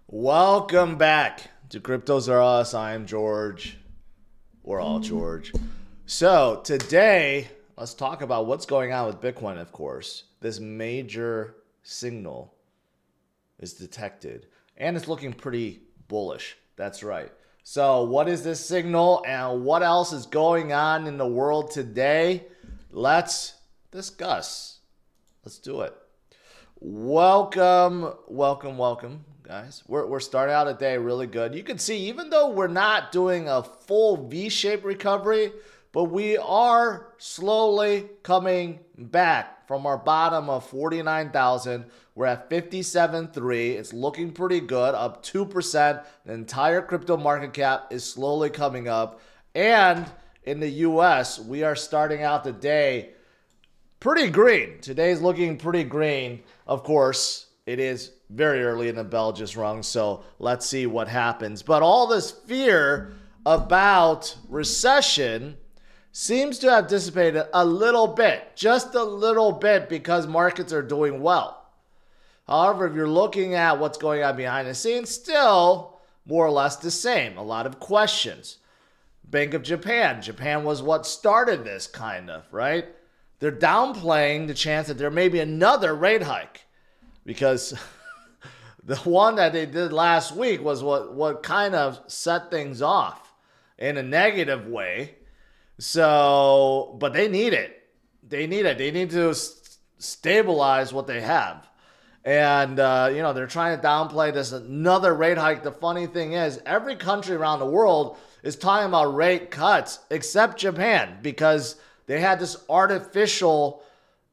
Welcome back to CryptosRUs. I am George. We're all George. So today, let's talk about what's going on with Bitcoin, of course. This major signal is detected, and it's looking pretty bullish. That's right. So what is this signal, and what else is going on in the world today? Let's discuss. Let's do it. Welcome, guys. We're starting out a day really good. You can see, even though we're not doing a full V-shaped recovery, but we are slowly coming back from our bottom of 49,000. We're at 57.3. It's looking pretty good, up 2%. The entire crypto market cap is slowly coming up. And in the US, we are starting out the day pretty green. Today's looking pretty green. Of course, it is very early and the bell just rung, so let's see what happens. But all this fear about recession seems to have dissipated a little bit, just a little bit, because markets are doing well. However, if you're looking at what's going on behind the scenes, still more or less the same. A lot of questions. Bank of Japan. Japan was what started this, kind of, right? They're downplaying the chance that there may be another rate hike, because the one that they did last week was what kind of set things off in a negative way. So, but they need it. They need it. They need to stabilize what they have. And, they're trying to downplay this another rate hike. The funny thing is, every country around the world is talking about rate cuts except Japan, because they had this artificial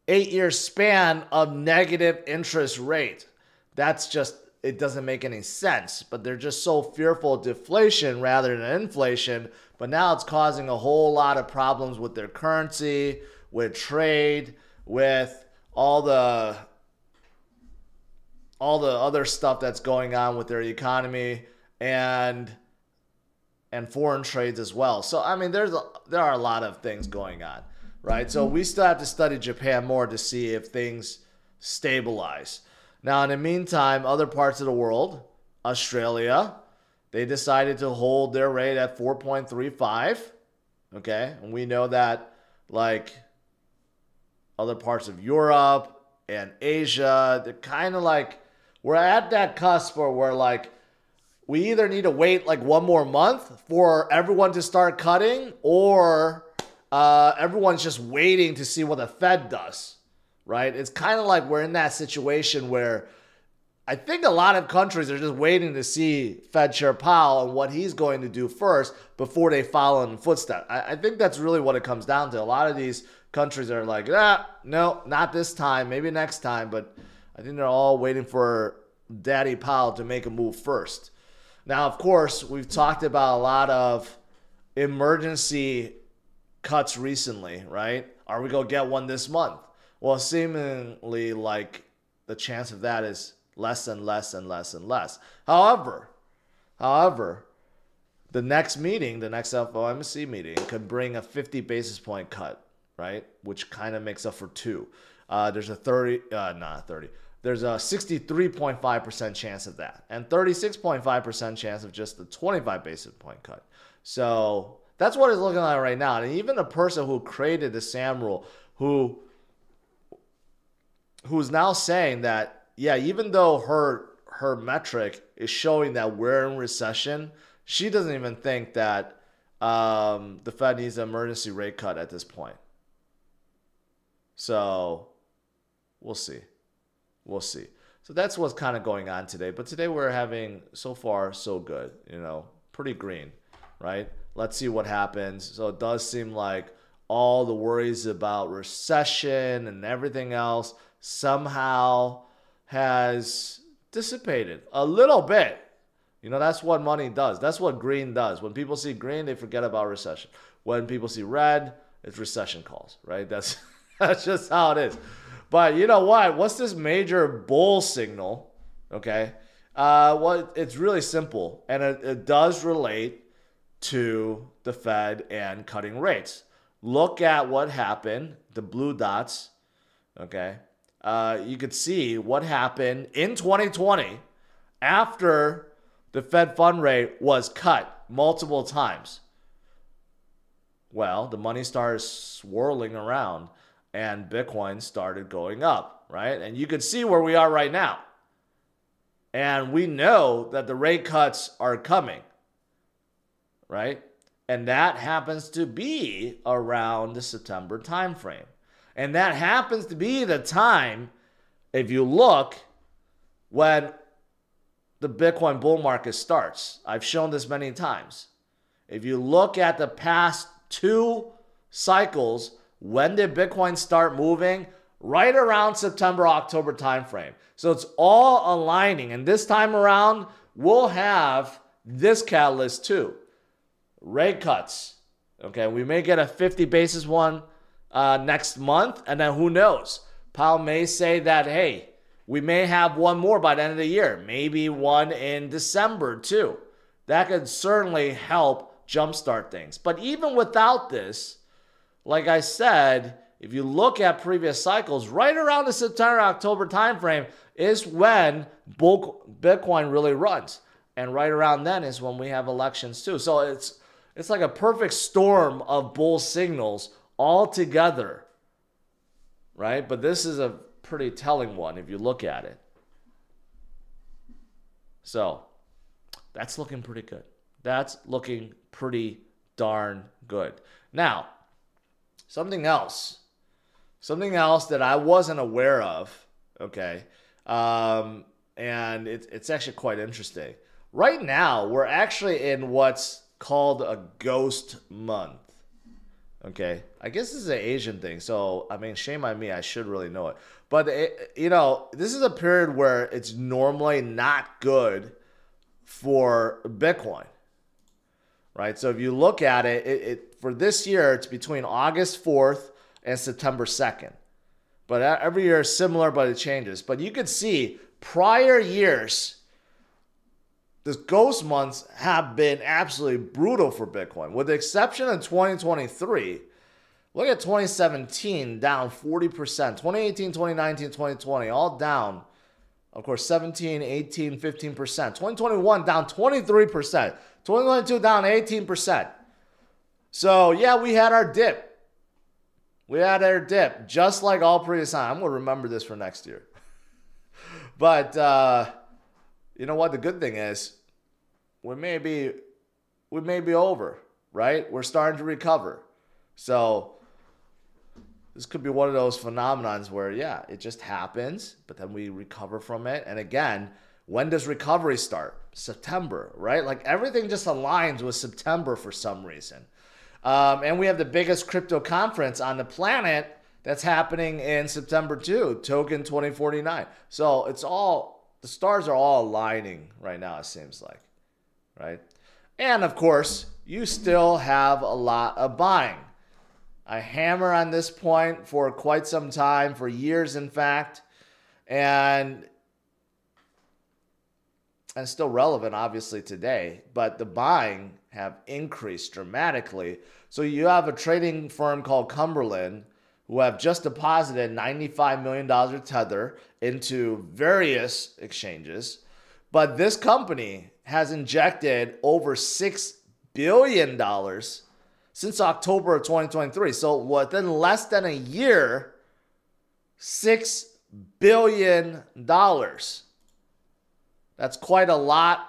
8-year span of negative interest rate. That's just, it doesn't make any sense. But they're just so fearful of deflation rather than inflation. But now it's causing a whole lot of problems with their currency, with trade, with all the other stuff that's going on with their economy and foreign trades as well. So, I mean, there are a lot of things going on, right? So we still have to study Japan more to see if things stabilize. Now, in the meantime, other parts of the world, Australia, they decided to hold their rate at 4.35, okay? And we know that, like, other parts of Europe and Asia, they're kind of like, we're at that cusp where we're like, we either need to wait like one more month for everyone to start cutting, or everyone's just waiting to see what the Fed does, right? It's kind of like we're in that situation where I think a lot of countries are just waiting to see Fed Chair Powell and what he's going to do first before they follow in the footsteps. I think that's really what it comes down to. A lot of these countries are like, no, not this time, maybe next time, but I think they're all waiting for Daddy Powell to make a move first. Now, of course, we've talked about a lot of emergency cuts recently, right? Are we going to get one this month? Well, seemingly like the chance of that is less and less and less and less. However, the next meeting, the next FOMC meeting, could bring a 50 basis point cut, right? Which kind of makes up for two. There's a 63.5% chance of that, and 36.5% chance of just the 25 basis point cut. So that's what it's looking like right now. And even the person who created the SAM rule, who's now saying that, yeah, even though her metric is showing that we're in recession, she doesn't even think that the Fed needs an emergency rate cut at this point. So we'll see. We'll see. So that's what's kind of going on today. But today we're having, so far, so good. Pretty green, right? Let's see what happens. So it does seem like all the worries about recession and everything else somehow has dissipated a little bit. That's what money does. That's what green does. When people see green, they forget about recession. When people see red, it's recession calls, right? That's just how it is. But you know what? What's this major bull signal? Okay. Well, it's really simple, and it does relate to the Fed and cutting rates. Look at what happened, the blue dots, okay? You could see what happened in 2020 after the Fed fund rate was cut multiple times. Well, the money started swirling around and Bitcoin started going up, right? And you can see where we are right now. And we know that the rate cuts are coming, right? And that happens to be around the September timeframe. And that happens to be the time, if you look, when the Bitcoin bull market starts. I've shown this many times. If you look at the past 2 cycles, when did Bitcoin start moving? Right around September, October timeframe. So it's all aligning. And this time around, we'll have this catalyst too. Rate cuts. Okay, we may get a 50 basis one next month. And then who knows? Powell may say that, hey, we may have one more by the end of the year. Maybe one in December too. That could certainly help jumpstart things. But even without this, like I said, if you look at previous cycles, right around the September, October timeframe is when Bitcoin really runs. And right around then is when we have elections too. So it's like a perfect storm of bull signals all together, right? But this is a pretty telling one if you look at it. So that's looking pretty good. That's looking pretty darn good. Now, something else that I wasn't aware of, okay, and it's actually quite interesting. Right now, we're actually in what's called a ghost month, okay? I guess this is an Asian thing, so, I mean, shame on me, I should really know it. But, this is a period where it's normally not good for Bitcoin, right? So if you look at it, for this year, it's between August 4th and September 2nd. But every year is similar, but it changes. But you can see prior years, the ghost months have been absolutely brutal for Bitcoin. With the exception of 2023, look at 2017, down 40%. 2018, 2019, 2020, all down. Of course, 17, 18, 15%. 2021, down 23%. 2022, down 18%. So, yeah, we had our dip. We had our dip, just like all previous time. I'm going to remember this for next year. But, you know what? The good thing is, we may be over, right? We're starting to recover. So, this could be one of those phenomenons where, yeah, it just happens, but then we recover from it. And again, when does recovery start? September, right? Like everything just aligns with September for some reason. And we have the biggest crypto conference on the planet that's happening in September too, Token 2049. So the stars are all aligning right now, it seems like, right? And of course, you still have a lot of buying. I hammer on this point for quite some time, for years in fact, and still relevant obviously today, but the buying have increased dramatically. So you have a trading firm called Cumberland who have just deposited $95 million of Tether into various exchanges, but this company has injected over $6 billion since October of 2023. So within less than a year, $6 billion. That's quite a lot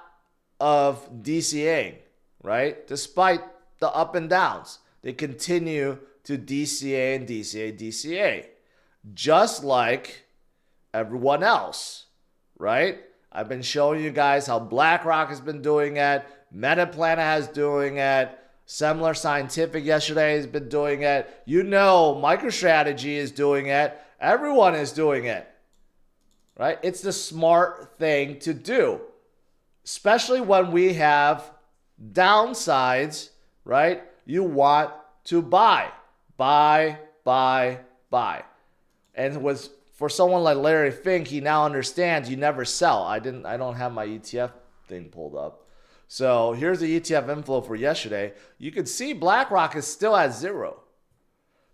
of DCAing, right? Despite the up and downs, they continue to DCA and DCA, DCA. Just like everyone else, right? I've been showing you guys how BlackRock has been doing it. Metaplanet has doing it. Semler Scientific yesterday has been doing it. You know, MicroStrategy is doing it. Everyone is doing it, right? It's the smart thing to do, especially when we have downsides, right? You want to buy. And for someone like Larry Fink, he now understands you never sell. I don't have my ETF thing pulled up. So here's the ETF inflow for yesterday. You can see BlackRock is still at 0.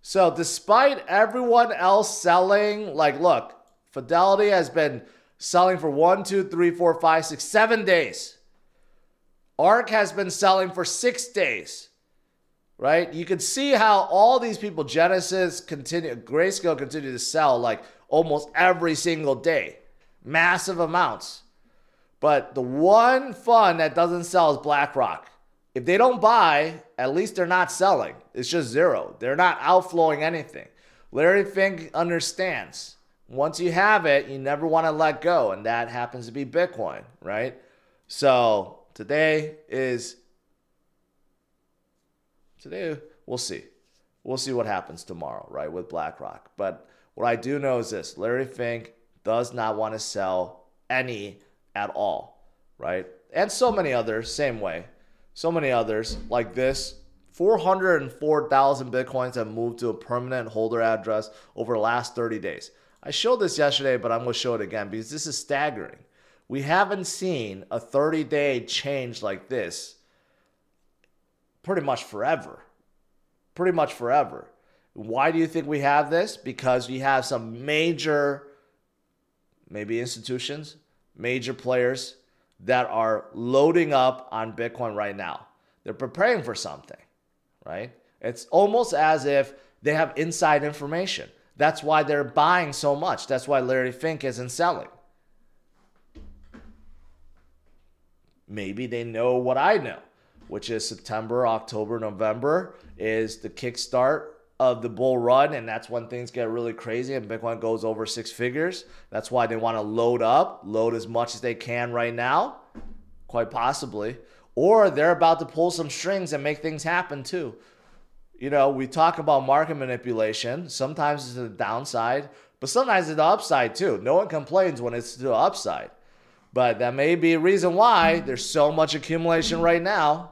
So despite everyone else selling, like look, Fidelity has been selling for 1, 2, 3, 4, 5, 6, 7 days. ARK has been selling for 6 days, right? You can see how all these people, Genesis, Grayscale continue to sell like almost every single day. Massive amounts. But the one fund that doesn't sell is BlackRock. If they don't buy, at least they're not selling. It's just zero. They're not outflowing anything. Larry Fink understands. Once you have it, you never want to let go. And that happens to be Bitcoin, right? So today we'll see. We'll see what happens tomorrow, right, with BlackRock. But what I do know is this. Larry Fink does not want to sell any at all, right? And so many others, same way. So many others like this. 404,000 Bitcoins have moved to a permanent holder address over the last 30 days. I showed this yesterday, but I'm going to show it again because this is staggering. We haven't seen a 30-day change like this pretty much forever. Pretty much forever. Why do you think we have this? Because we have some major, maybe institutions, major players that are loading up on Bitcoin right now. They're preparing for something, right? It's almost as if they have inside information. That's why they're buying so much. That's why Larry Fink isn't selling. Maybe they know what I know, which is September, October, November is the kickstart of the bull run, and that's when things get really crazy and Bitcoin goes over 6 figures. That's why they want to load as much as they can right now, quite possibly. Or they're about to pull some strings and make things happen too. You know, we talk about market manipulation. Sometimes it's to the downside, but sometimes it's the upside too. No one complains when it's to the upside. But that may be a reason why there's so much accumulation right now.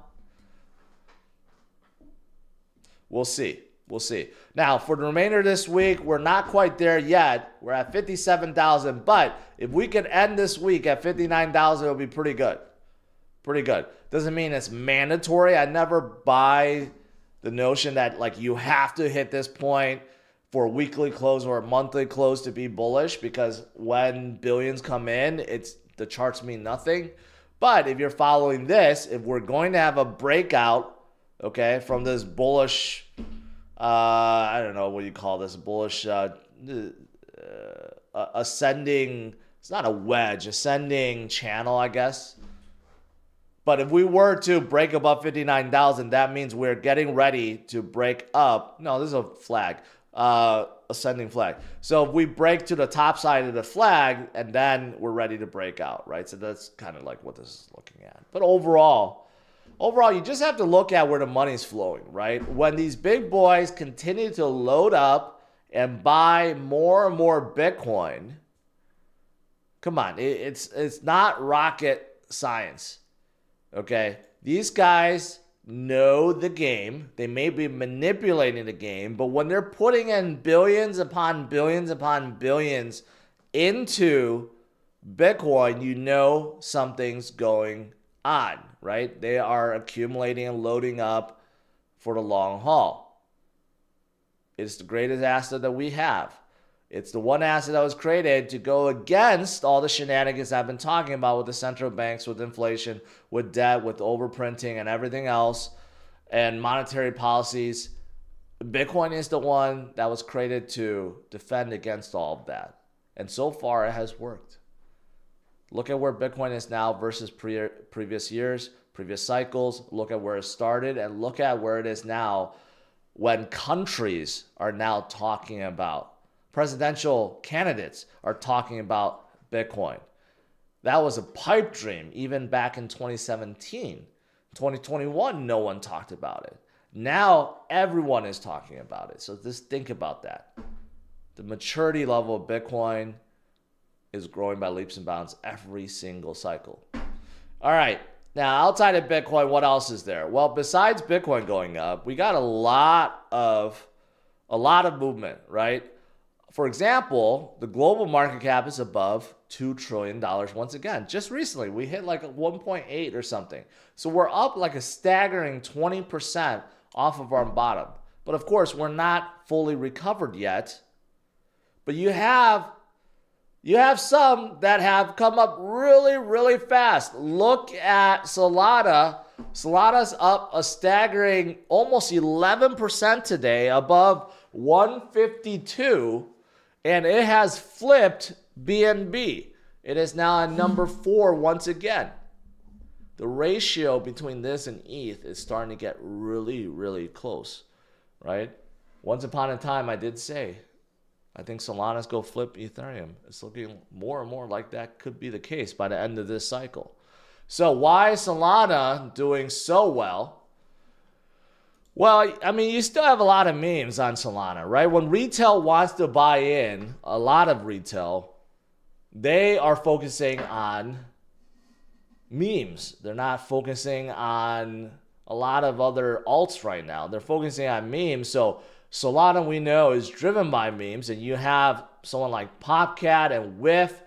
We'll see. We'll see. Now, for the remainder of this week, we're not quite there yet. We're at 57,000. But if we could end this week at 59,000, it'll be pretty good. Pretty good. Doesn't mean it's mandatory. I never buy the notion that like you have to hit this point for a weekly close or a monthly close to be bullish, because when billions come in, the charts mean nothing. But if you're following this, if we're going to have a breakout, okay, from this bullish, I don't know what you call this, bullish ascending, it's not a wedge, ascending channel, I guess. But if we were to break above 59,000, that means we're getting ready to break up. No, this is a flag, ascending flag. So if we break to the top side of the flag, and then we're ready to break out, right? So that's kind of like what this is looking at. But overall, you just have to look at where the money's flowing, right? When these big boys continue to load up and buy more and more Bitcoin, come on, it's not rocket science. Okay, these guys know the game. They may be manipulating the game, but when they're putting in billions upon billions upon billions into Bitcoin, you know something's going on, right? They are accumulating and loading up for the long haul. It's the greatest asset that we have. It's the one asset that was created to go against all the shenanigans I've been talking about with the central banks, with inflation, with debt, with overprinting and everything else, and monetary policies. Bitcoin is the one that was created to defend against all of that. And so far, it has worked. Look at where Bitcoin is now versus previous years, previous cycles. Look at where it started, and look at where it is now when countries are now talking about, presidential candidates are talking about Bitcoin. That was a pipe dream even back in 2017. 2021, no one talked about it. Now everyone is talking about it. So just think about that. The maturity level of Bitcoin is growing by leaps and bounds every single cycle. All right. Now, outside of Bitcoin, what else is there? Well, besides Bitcoin going up, we got a lot of movement, right? For example, the global market cap is above $2 trillion once again. Just recently, we hit like a 1.8 or something. So we're up like a staggering 20% off of our bottom. But of course, we're not fully recovered yet. But you have You have some that have come up really, really fast. Look at Solana. Solana's up a staggering almost 11% today, above 152, and it has flipped BNB. It is now at number 4 once again. The ratio between this and ETH is starting to get really, really close, right? Once upon a time, I did say, I think Solana's go flip Ethereum. It's looking more and more like that could be the case by the end of this cycle. So why is Solana doing so well? Well, I mean, you still have a lot of memes on Solana, right? When retail wants to buy in, a lot of retail, they are focusing on memes. They're not focusing on a lot of other alts right now. They're focusing on memes. So Solana, we know, is driven by memes, and you have someone like Popcat and Whiff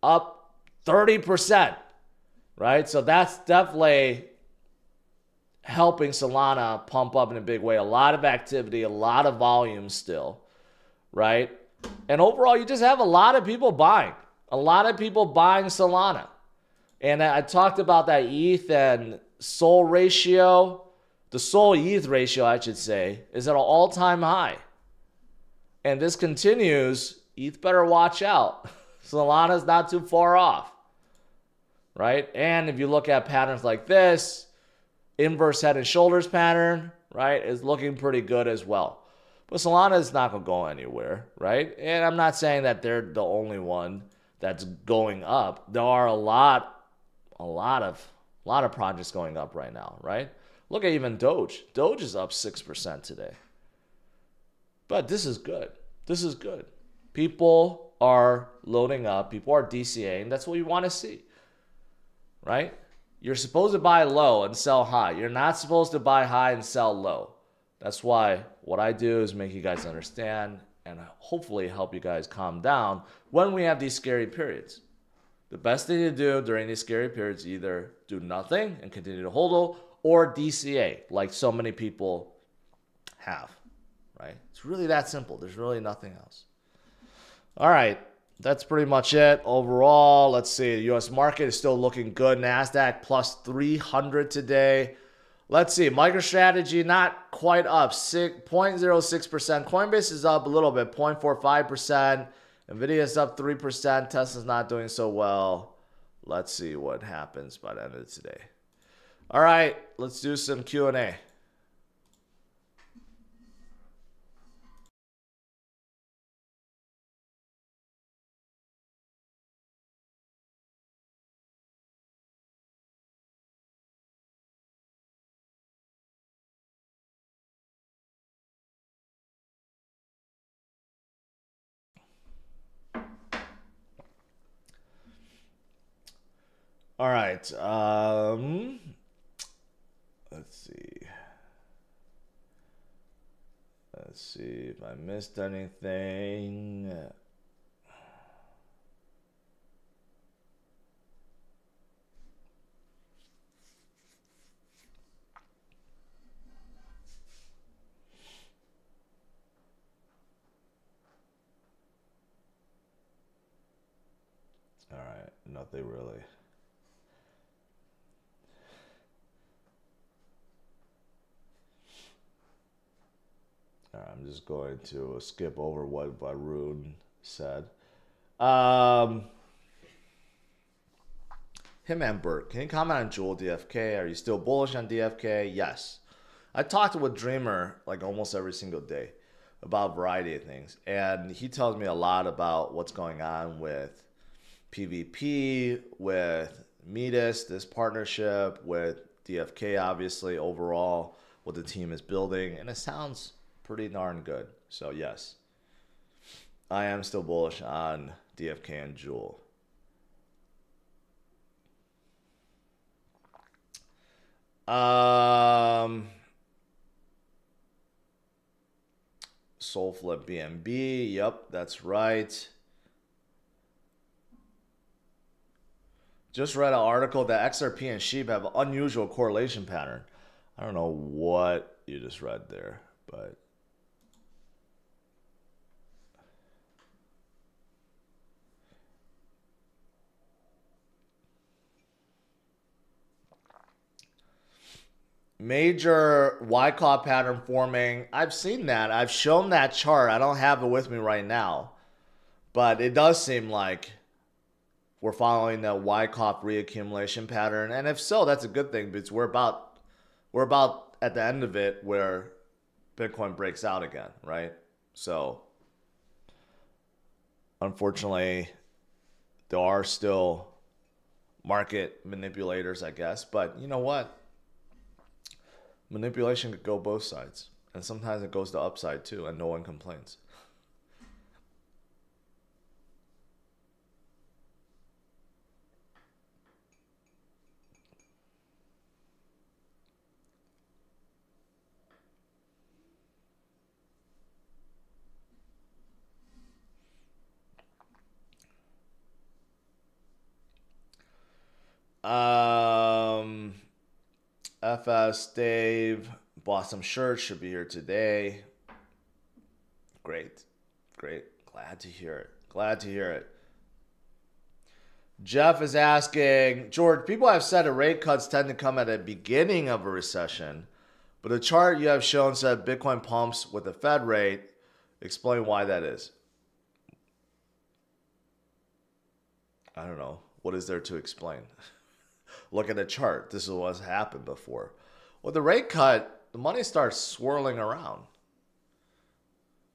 up 30%, right? So that's definitely helping Solana pump up in a big way. A lot of activity, a lot of volume still, right? And overall, you just have a lot of people buying. A lot of people buying Solana. And I talked about that ETH and SOL ratio. The SOL ETH ratio, I should say, is at an all-time high. And this continues, ETH better watch out. Solana's not too far off, right? And if you look at patterns like this, inverse head and shoulders pattern, right, is looking pretty good as well. But Solana is not going to go anywhere, right? And I'm not saying that they're the only one that's going up. There are a lot of projects going up right now, right? Look at even Doge. Doge is up 6% today. But this is good. This is good. People are loading up. People are DCAing. That's what you want to see, right? You're supposed to buy low and sell high. You're not supposed to buy high and sell low. That's why what I do is make you guys understand and hopefully help you guys calm down when we have these scary periods. The best thing to do during these scary periods is either do nothing and continue to hold or DCA, like so many people have, right? It's really that simple. There's really nothing else. All right, that's pretty much it. Overall, let's see. The U.S. market is still looking good. NASDAQ plus 300 today. Let's see. MicroStrategy not quite up, 0.06%. Coinbase is up a little bit, 0.45%. NVIDIA is up 3%. Tesla's not doing so well. Let's see what happens by the end of today. All right, let's do some Q&A. All right. Let's see. Let's see if I missed anything. All right. Nothing really. I'm just going to skip over what Varun said. Hitman Burt, can you comment on Jewel DFK? Are you still bullish on DFK? Yes. I talked with Dreamer like almost every single day about a variety of things. And he tells me a lot about what's going on with PvP, with Midas, this partnership, with DFK, obviously, overall, what the team is building. And it sounds pretty darn good. So yes, I am still bullish on DFK and Jewel. Soulflip BNB, yep, that's right. Just read an article that XRP and SHIB have an unusual correlation pattern. I don't know what you just read there, but Major Wyckoff pattern forming. I've seen that. I've shown that chart. I don't have it with me right now. But it does seem like we're following the Wyckoff reaccumulation pattern. And if so, that's a good thing because we're about at the end of it where Bitcoin breaks out again, right? So unfortunately, there are still market manipulators, I guess. But you know what? Manipulation could go both sides. And sometimes it goes the upside too, and no one complains. FS Dave bought some shirts, should be here today. Great. Glad to hear it. Jeff is asking, George, people have said that rate cuts tend to come at the beginning of a recession, but the chart you have shown said Bitcoin pumps with the Fed rate. Explain why that is. I don't know. What is there to explain? Look at the chart. This is what's happened before. With the rate cut, the money starts swirling around.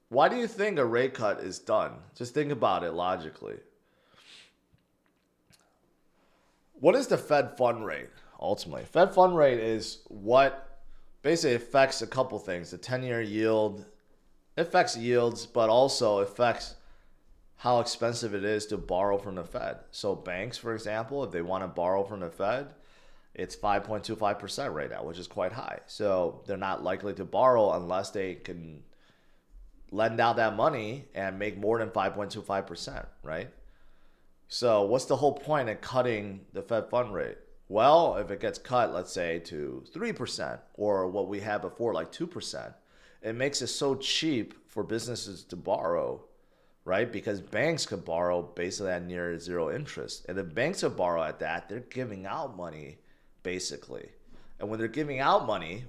Why do you think a rate cut is done? Just think about it logically. What is the Fed fund rate ultimately? Fed fund rate is what basically affects a couple things. The 10-year yield affects yields, but also affects how expensive it is to borrow from the Fed. So banks, for example, if they want to borrow from the Fed, it's 5.25% right now, which is quite high. So they're not likely to borrow unless they can lend out that money and make more than 5.25%, right? So what's the whole point in cutting the Fed fund rate? Well, if it gets cut, let's say to 3% or what we had before, like 2%, it makes it so cheap for businesses to borrow, right? Because banks could borrow basically at near zero interest. And if banks could borrow at that, they're giving out money, basically. And when they're giving out money,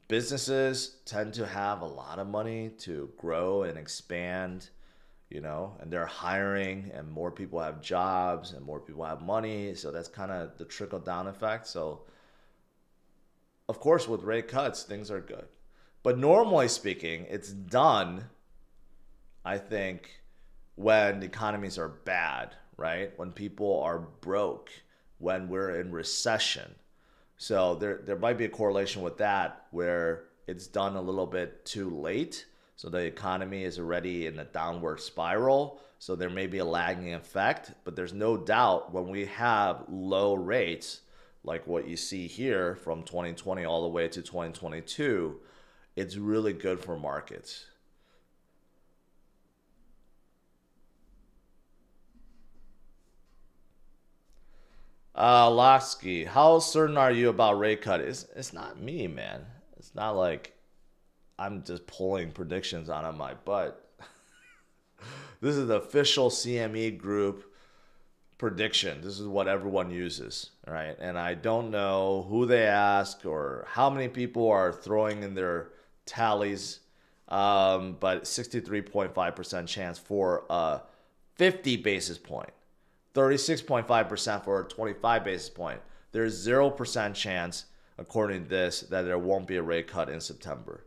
businesses tend to have a lot of money to grow and expand, you know, and they're hiring and more people have jobs and more people have money. So that's kind of the trickle down effect. So of course, with rate cuts, things are good. But normally speaking, it's done, I think, when the economies are bad, right? When people are broke, when we're in recession. So there might be a correlation with that where it's done a little bit too late. So the economy is already in a downward spiral. So there may be a lagging effect, but there's no doubt when we have low rates, like what you see here from 2020 all the way to 2022, it's really good for markets. Lasky, how certain are you about rate cut? It's not me, man. It's not like I'm just pulling predictions out of my butt. This is the official CME group prediction. This is what everyone uses, right? And I don't know who they ask or how many people are throwing in their tallies, but 63.5% chance for a 50 basis point. 36.5% for a 25 basis point. There's 0% chance, according to this, that there won't be a rate cut in September.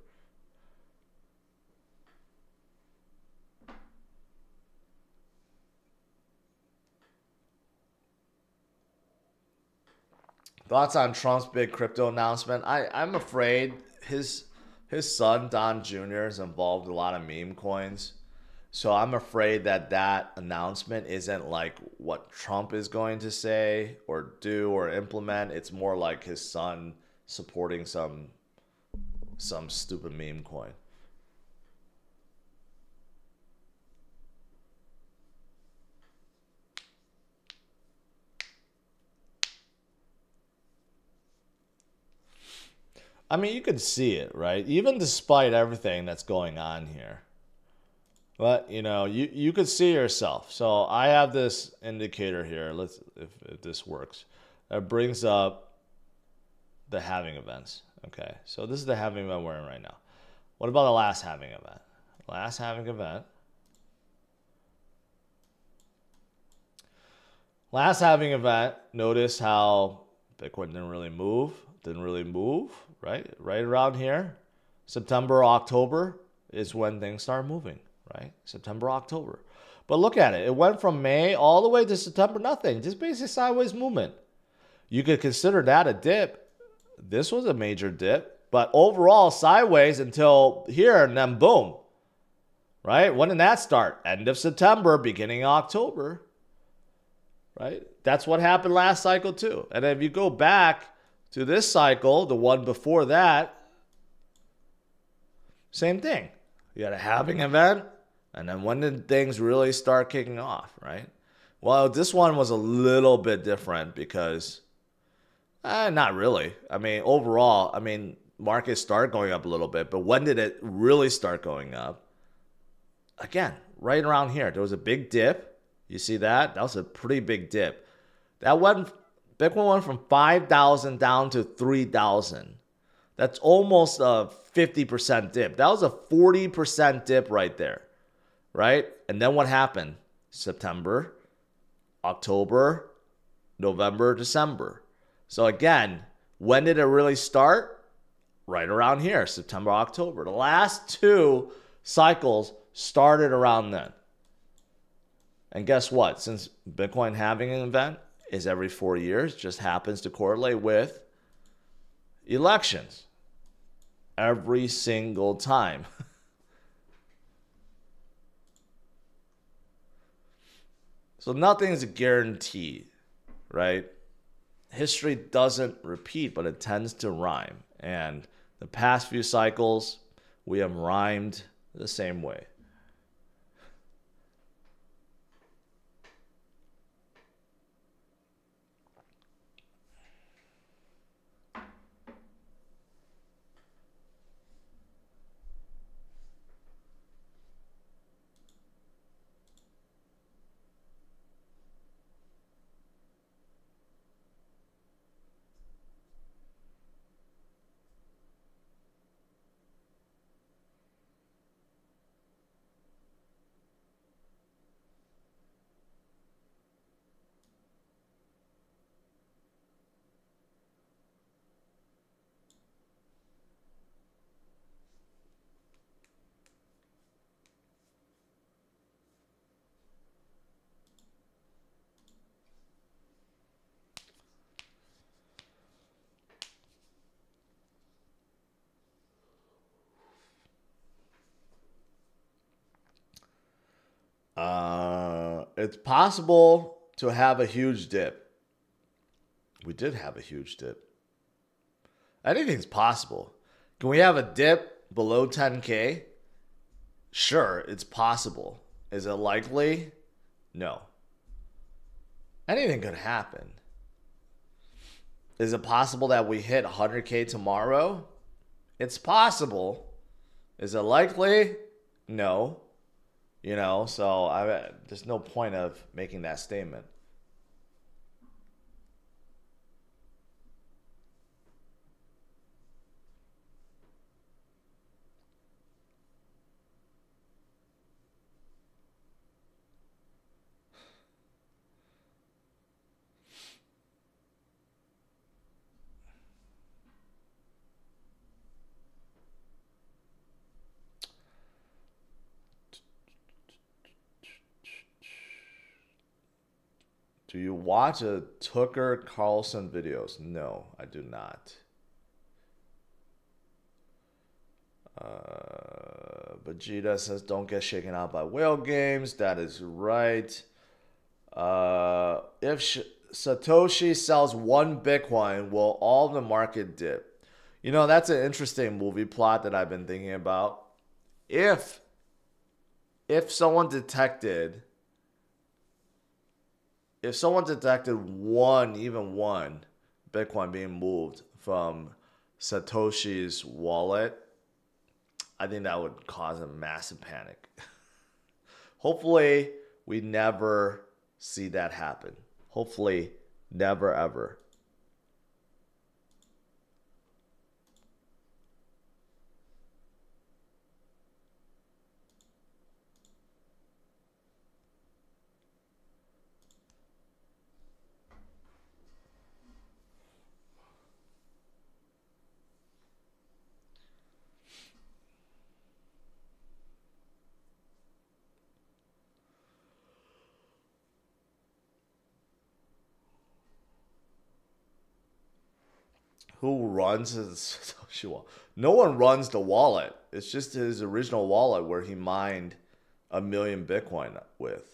Thoughts on Trump's big crypto announcement? I'm afraid his son, Don Jr., is involved in a lot of meme coins. So I'm afraid that announcement isn't like what Trump is going to say or do or implement. It's more like his son supporting some stupid meme coin. I mean, you could see it, right? Even despite everything that's going on here. But, you know, you could see yourself. So I have this indicator here. Let's if this works. It brings up the halving events. Okay, so this is the halving event we're in right now. What about the last halving event? Last halving event. Last halving event, notice how Bitcoin didn't really move. Right? Right around here. September, October is when things start moving, right? September, October. But look at it. It went from May all the way to September, nothing. Just basically sideways movement. You could consider that a dip. This was a major dip. But overall, sideways until here, and then boom. Right? When did that start? End of September, beginning of October. Right? That's what happened last cycle too. And if you go back to this cycle, the one before that, same thing. You had a halving event, and then when did things really start kicking off, right? Well, this one was a little bit different because, not really. I mean, overall, markets start going up a little bit, but when did it really start going up? Again, right around here. There was a big dip. You see that? That was a pretty big dip. Bitcoin went from 5,000 down to 3,000. That's almost a 50% dip. That was a 40% dip right there, right? And then what happened? September, October, November, December. So again, when did it really start? Right around here, September, October. The last two cycles started around then. And guess what? Since Bitcoin halving an event is every 4 years, just happens to correlate with elections every single time. So nothing is a guarantee, right? History doesn't repeat, but it tends to rhyme. And the past few cycles, we have rhymed the same way. It's possible to have a huge dip. We did have a huge dip. Anything's possible. Can we have a dip below 10K? Sure, it's possible. Is it likely? No. Anything could happen. Is it possible that we hit 100K tomorrow? It's possible. Is it likely? No. So there's no point of making that statement. Do you watch a Tucker Carlson videos? No, I do not. Vegeta says, don't get shaken out by whale games. That is right. If Satoshi sells one Bitcoin, will all the market dip? That's an interesting movie plot that I've been thinking about. If someone detected even one Bitcoin being moved from Satoshi's wallet, I think that would cause a massive panic. Hopefully, we never see that happen. Hopefully, never ever. who runs his social wallet. No one runs the wallet. It's just his original wallet where he mined 1 million Bitcoin with.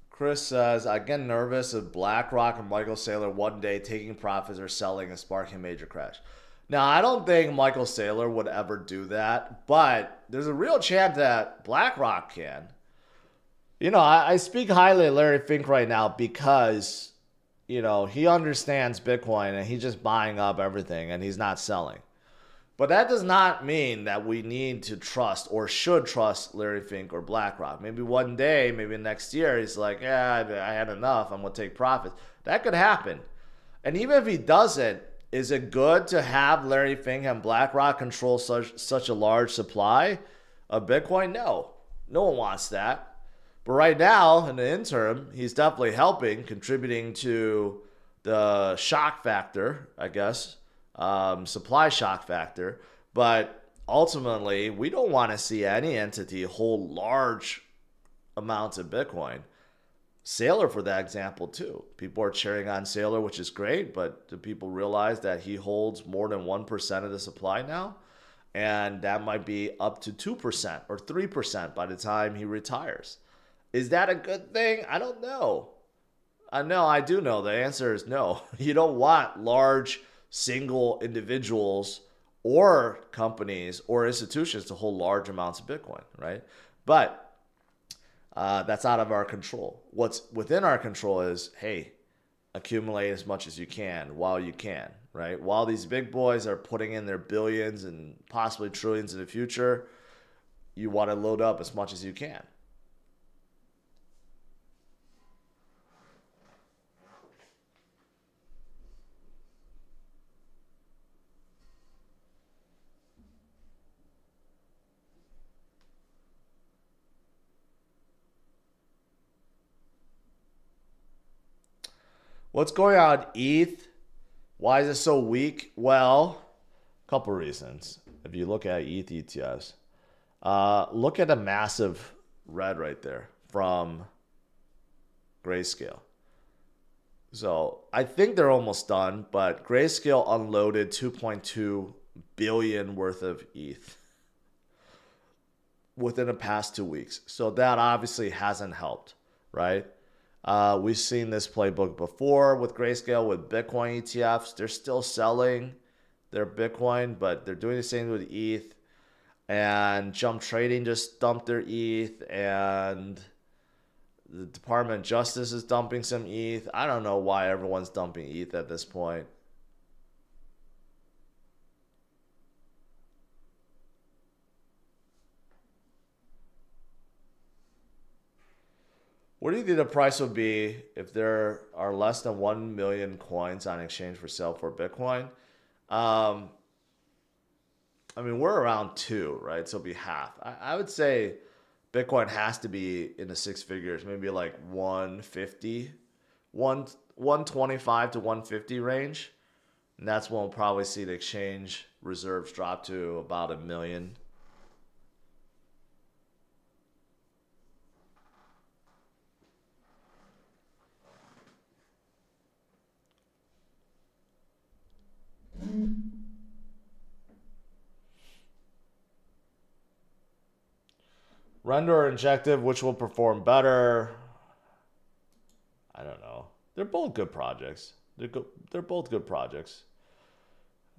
Chris says, I get nervous if BlackRock and Michael Saylor one day taking profits or selling and sparking a major crash. Now, I don't think Michael Saylor would ever do that, but there's a real chance that BlackRock can. You know, I speak highly of Larry Fink right now because, you know, he understands Bitcoin and he's just buying up everything and he's not selling. But that does not mean that we need to trust or should trust Larry Fink or BlackRock. Maybe one day, maybe next year, he's like, yeah, I had enough. I'm going to take profits. That could happen. And even if he doesn't, is it good to have Larry Fink and BlackRock control such a large supply of Bitcoin? No. No one wants that. But right now, in the interim, he's definitely helping, contributing to the shock factor, I guess. Supply shock factor, but ultimately we don't want to see any entity hold large amounts of Bitcoin. Saylor, for that example, too. People are cheering on Saylor, which is great, but do people realize that he holds more than 1% of the supply now? And that might be up to 2% or 3% by the time he retires. Is that a good thing? I don't know. I do know. The answer is no. You don't want large single individuals or companies or institutions to hold large amounts of Bitcoin, right? But that's out of our control. What's within our control is, hey, accumulate as much as you can while you can, right? While these big boys are putting in their billions and possibly trillions in the future, you want to load up as much as you can. What's going on, ETH? Why is it so weak? Well, a couple reasons. If you look at ETH ETFs, look at a massive red right there from Grayscale. So I think they're almost done, but Grayscale unloaded 2.2 billion worth of ETH within the past 2 weeks. So that obviously hasn't helped, right? We've seen this playbook before with Grayscale, with Bitcoin ETFs. They're still selling their Bitcoin, but they're doing the same with ETH. And Jump Trading just dumped their ETH, and the Department of Justice is dumping some ETH. I don't know why everyone's dumping ETH at this point. What do you think the price would be if there are less than 1 million coins on exchange for sale for Bitcoin? I mean, we're around 2, right? So it'll be half. I would say Bitcoin has to be in the 6 figures, maybe like 150, 125 to 150 range. And that's when we'll probably see the exchange reserves drop to about 1 million. Render or Injective, which will perform better? I don't know. They're both good projects. They're both good projects.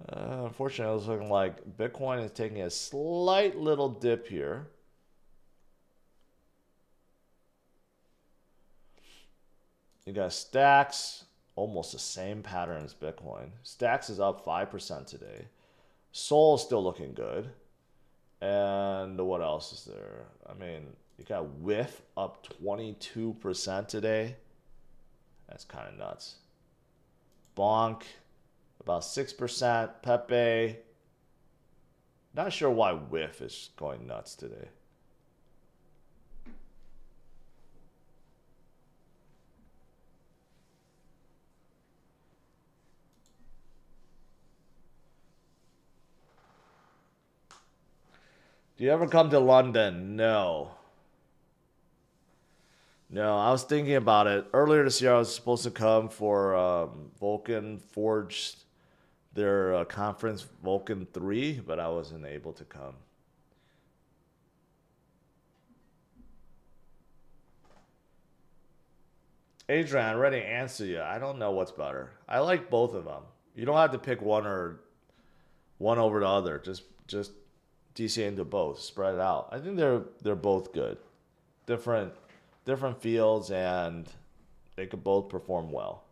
Unfortunately, it's looking like Bitcoin is taking a slight little dip here. You got Stacks, almost the same pattern as Bitcoin. Stacks is up 5% today. Sol is still looking good. And what else is there? I mean, you got Whiff up 22% today. That's kind of nuts. Bonk about 6%. Pepe. Not sure why Whiff is going nuts today. Do you ever come to London? No. No, I was thinking about it. Earlier this year, I was supposed to come for Vulcan Forged, their conference, Vulcan 3, but I wasn't able to come. Adrian, I already answered you. I don't know what's better. I like both of them. You don't have to pick one over the other. Just DCA into both. Spread it out. I think they're both good. Different fields, and they could both perform well.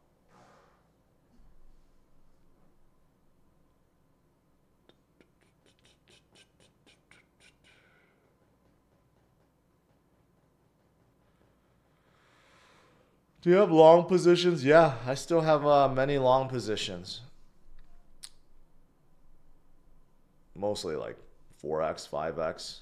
Do you have long positions? Yeah, I still have many long positions. Mostly like 4x, 5x.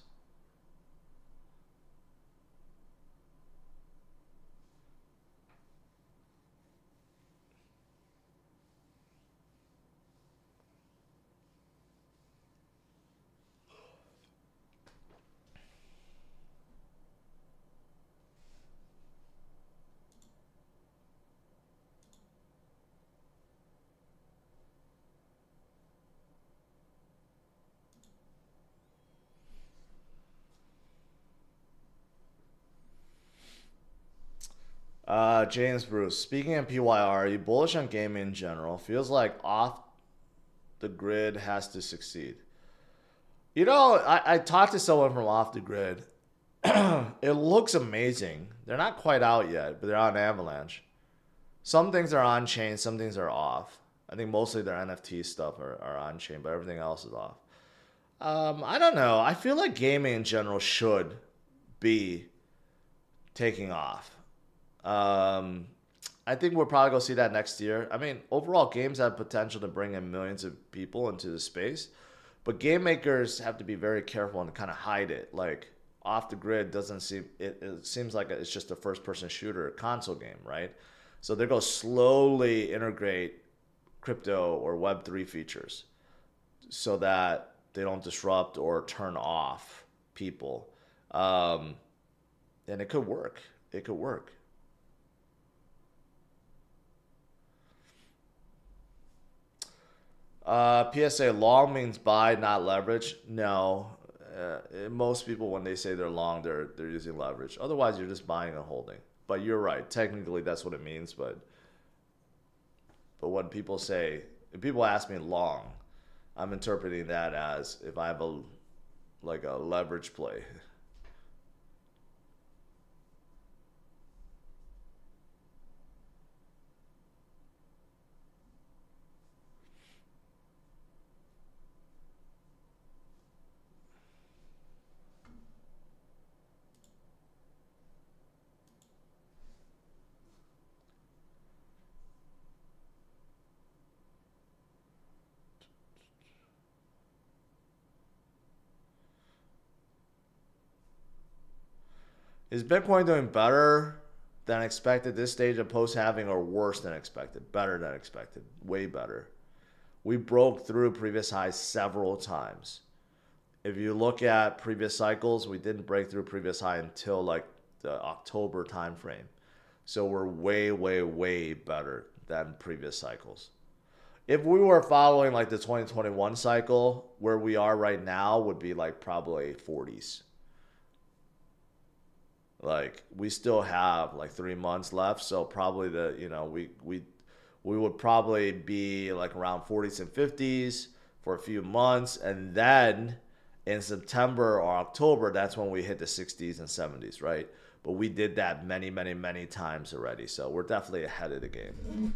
James Bruce, speaking of PYR, are you bullish on gaming in general? Feels like off the grid has to succeed. You know, I talked to someone from off the grid. It looks amazing. They're not quite out yet, but they're on Avalanche. Some things are on chain, some things are off. I think mostly their NFT stuff are on chain, but everything else is off. I don't know. I feel like gaming in general should be taking off. I think we're probably going to see that next year. I mean, overall, games have potential to bring in millions of people into the space, but game makers have to be very careful and kind of hide it. Like, off the grid doesn't seem, it seems like it's just a first person shooter console game, right? So they're going to slowly integrate crypto or Web3 features so that they don't disrupt or turn off people. And it could work. It could work. PSA, long means buy, not leverage. No. Most people, when they say they're long, they're using leverage. Otherwise, you're just buying and holding. But you're right. Technically, that's what it means. But when people say, if people ask me long, I'm interpreting that as if I have a leverage play. Is Bitcoin doing better than expected this stage of post-halving, or worse than expected? Better than expected. Way better. We broke through previous highs several times. If you look at previous cycles, we didn't break through previous high until like the October timeframe. So we're way, way, way better than previous cycles. If we were following like the 2021 cycle, where we are right now would be like probably 40s. Like, we still have like 3 months left, so probably we would probably be like around 40s and 50s for a few months, and then in September or October, that's when we hit the 60s and 70s, right? But we did that many, many, many times already, so we're definitely ahead of the game.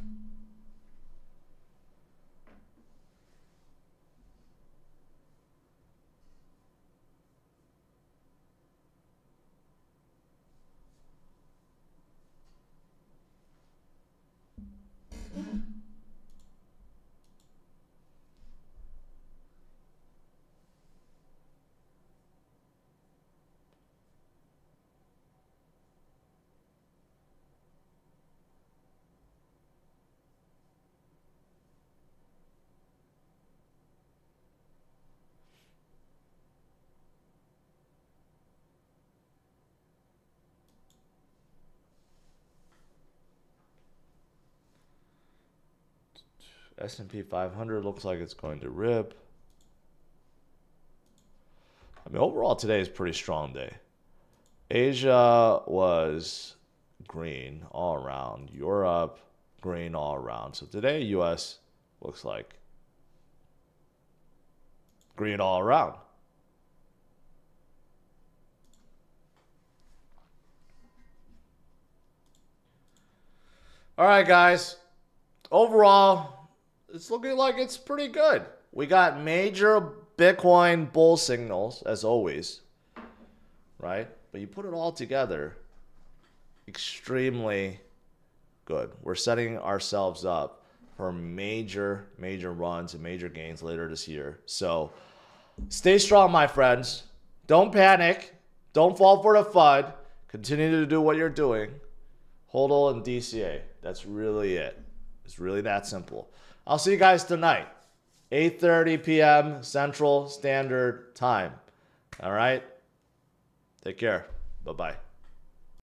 S&P 500 looks like it's going to rip. I mean, overall today is a pretty strong day. Asia was green all around. Europe, green all around. So today, US looks like green all around. All right, guys. Overall, it's looking like it's pretty good. We got major Bitcoin bull signals, as always, right? But you put it all together, extremely good. We're setting ourselves up for major runs and major gains later this year. So stay strong, my friends. Don't panic. Don't fall for the FUD. Continue to do what you're doing. HODL and DCA. That's really it. It's really that simple. I'll see you guys tonight, 8:30 p.m. Central Standard Time. All right? Take care. Bye-bye.